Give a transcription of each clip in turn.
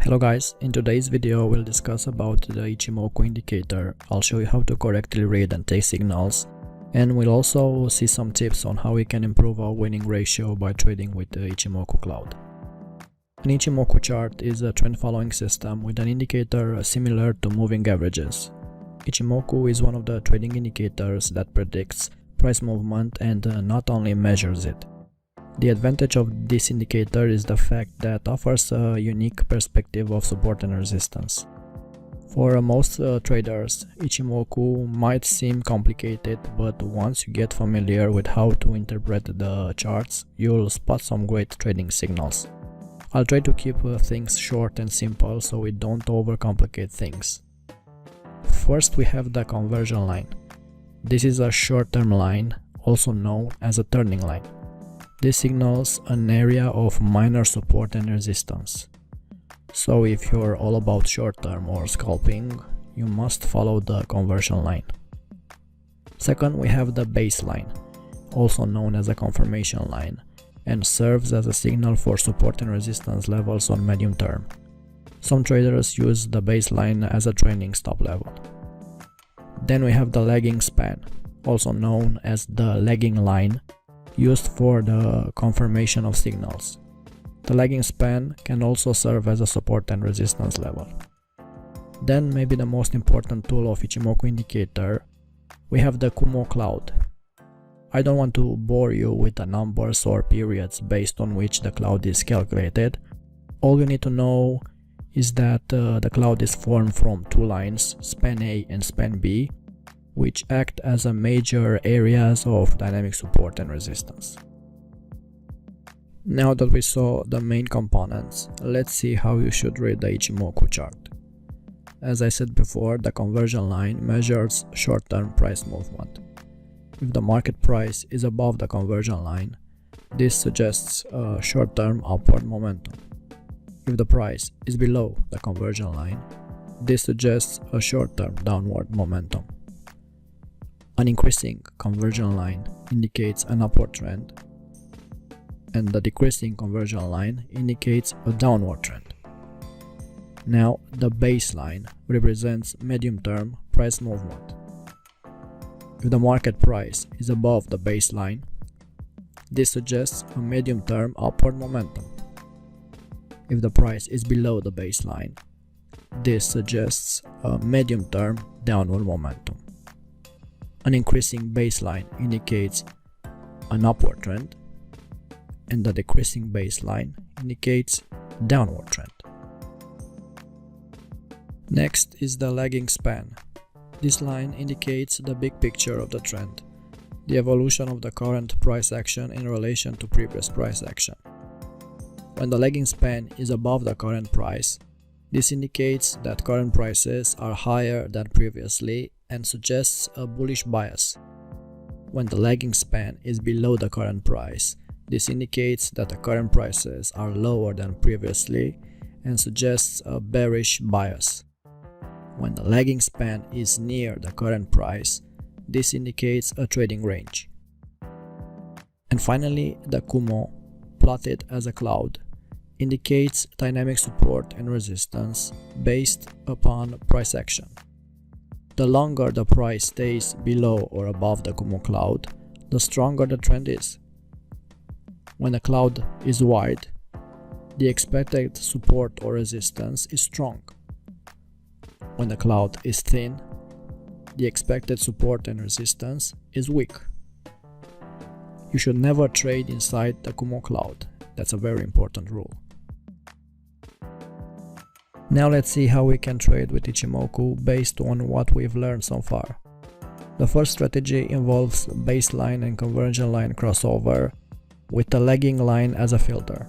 Hello guys, in today's video we'll discuss about the Ichimoku indicator. I'll show you how to correctly read and take signals, and we'll also see some tips on how we can improve our winning ratio by trading with the Ichimoku cloud. An Ichimoku chart is a trend following system with an indicator similar to moving averages. Ichimoku is one of the trading indicators that predicts price movement and not only measures it. The advantage of this indicator is the fact that offers a unique perspective of support and resistance. For most traders, Ichimoku might seem complicated, but once you get familiar with how to interpret the charts, you'll spot some great trading signals. I'll try to keep things short and simple so we don't overcomplicate things. First, we have the conversion line. This is a short-term line, also known as a turning line. This signals an area of minor support and resistance. So if you're all about short-term or scalping, you must follow the conversion line. Second, we have the baseline, also known as a confirmation line, and serves as a signal for support and resistance levels on medium term. Some traders use the baseline as a trailing stop level. Then we have the lagging span, also known as the lagging line, used for the confirmation of signals. The lagging span can also serve as a support and resistance level. Then, maybe the most important tool of Ichimoku indicator, we have the Kumo cloud. I don't want to bore you with the numbers or periods based on which the cloud is calculated. All you need to know is that the cloud is formed from two lines, span A and span B, which act as a major areas of dynamic support and resistance. Now that we saw the main components, let's see how you should read the Ichimoku chart. As I said before, the conversion line measures short-term price movement. If the market price is above the conversion line, this suggests a short-term upward momentum. If the price is below the conversion line, this suggests a short-term downward momentum. An increasing conversion line indicates an upward trend, and the decreasing conversion line indicates a downward trend. Now, the baseline represents medium-term price movement. If the market price is above the baseline, this suggests a medium-term upward momentum. If the price is below the baseline, this suggests a medium-term downward momentum. An increasing baseline indicates an upward trend, and the decreasing baseline indicates downward trend. Next is the lagging span. This line indicates the big picture of the trend, the evolution of the current price action in relation to previous price action. When the lagging span is above the current price, this indicates that current prices are higher than previously and suggests a bullish bias. When the lagging span is below the current price, this indicates that the current prices are lower than previously and suggests a bearish bias. When the lagging span is near the current price, this indicates a trading range. And finally, the Kumo, plotted as a cloud, indicates dynamic support and resistance based upon price action. The longer the price stays below or above the Kumo cloud, the stronger the trend is. When the cloud is wide, the expected support or resistance is strong. When the cloud is thin, the expected support and resistance is weak. You should never trade inside the Kumo cloud. That's a very important rule. Now let's see how we can trade with Ichimoku based on what we've learned so far. The first strategy involves baseline and conversion line crossover with the lagging line as a filter.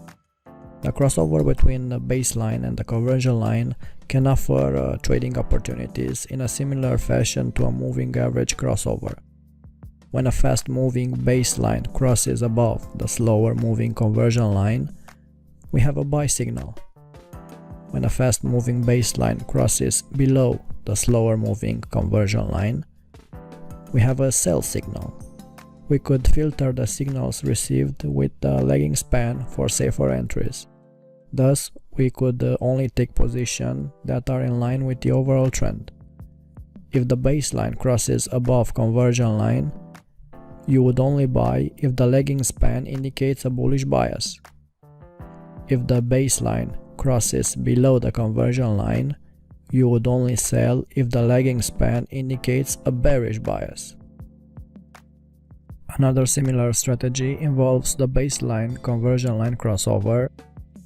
The crossover between the baseline and the conversion line can offer trading opportunities in a similar fashion to a moving average crossover. When a fast-moving baseline crosses above the slower-moving conversion line, we have a buy signal. When a fast-moving baseline crosses below the slower-moving conversion line, we have a sell signal. We could filter the signals received with the lagging span for safer entries. Thus, we could only take positions that are in line with the overall trend. If the baseline crosses above conversion line, you would only buy if the lagging span indicates a bullish bias. If the baseline crosses below the conversion line, you would only sell if the lagging span indicates a bearish bias. Another similar strategy involves the baseline conversion line crossover,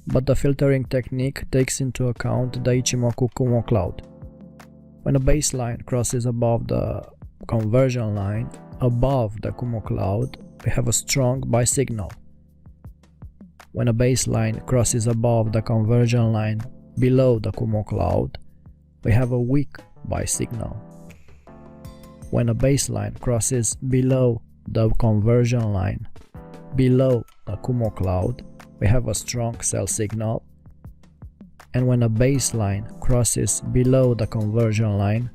but the filtering technique takes into account the Ichimoku Kumo cloud. When a baseline crosses above the conversion line above the Kumo cloud, we have a strong buy signal. When a baseline crosses above the conversion line below the Kumo cloud, we have a weak buy signal. When a baseline crosses below the conversion line below the Kumo cloud, we have a strong sell signal. And when a baseline crosses below the conversion line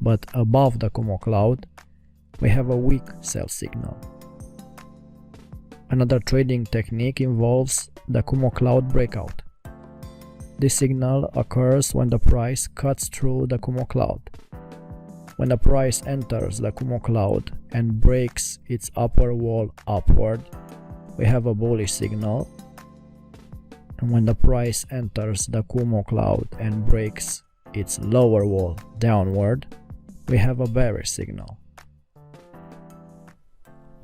but above the Kumo cloud, we have a weak sell signal. Another trading technique involves the Kumo cloud breakout. This signal occurs when the price cuts through the Kumo cloud. When the price enters the Kumo cloud and breaks its upper wall upward, we have a bullish signal. And when the price enters the Kumo cloud and breaks its lower wall downward, we have a bearish signal.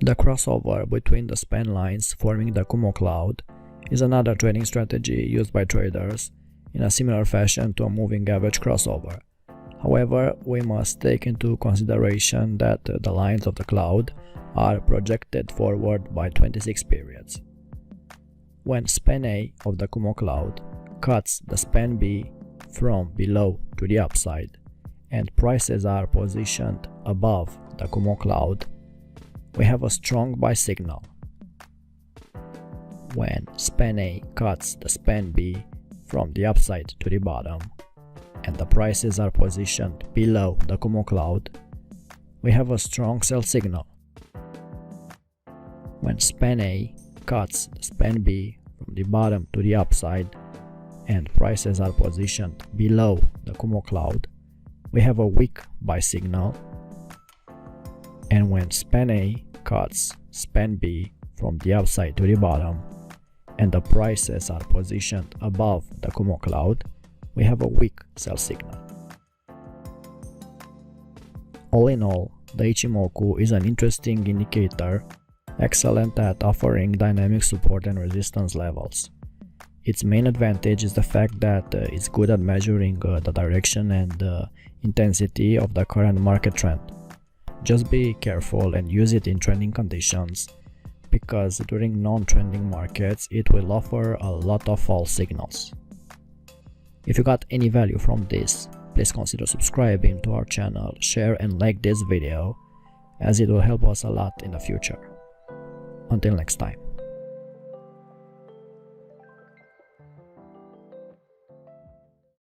The crossover between the span lines forming the Kumo cloud is another trading strategy used by traders in a similar fashion to a moving average crossover. However, we must take into consideration that the lines of the cloud are projected forward by 26 periods. When span A of the Kumo cloud cuts the span B from below to the upside and prices are positioned above the Kumo cloud, we have a strong buy signal. When span A cuts the span B from the upside to the bottom and the prices are positioned below the Kumo cloud, we have a strong sell signal. When span A cuts the span B from the bottom to the upside and prices are positioned below the Kumo cloud, we have a weak buy signal. And when span A cuts span B from the upside to the bottom and the prices are positioned above the Kumo cloud, we have a weak sell signal. All in all, the Ichimoku is an interesting indicator, excellent at offering dynamic support and resistance levels. Its main advantage is the fact that it's good at measuring the direction and intensity of the current market trend. Just be careful and use it in trending conditions, because during non-trending markets it will offer a lot of false signals. If you got any value from this, please consider subscribing to our channel, share and like this video, as it will help us a lot in the future. Until next time.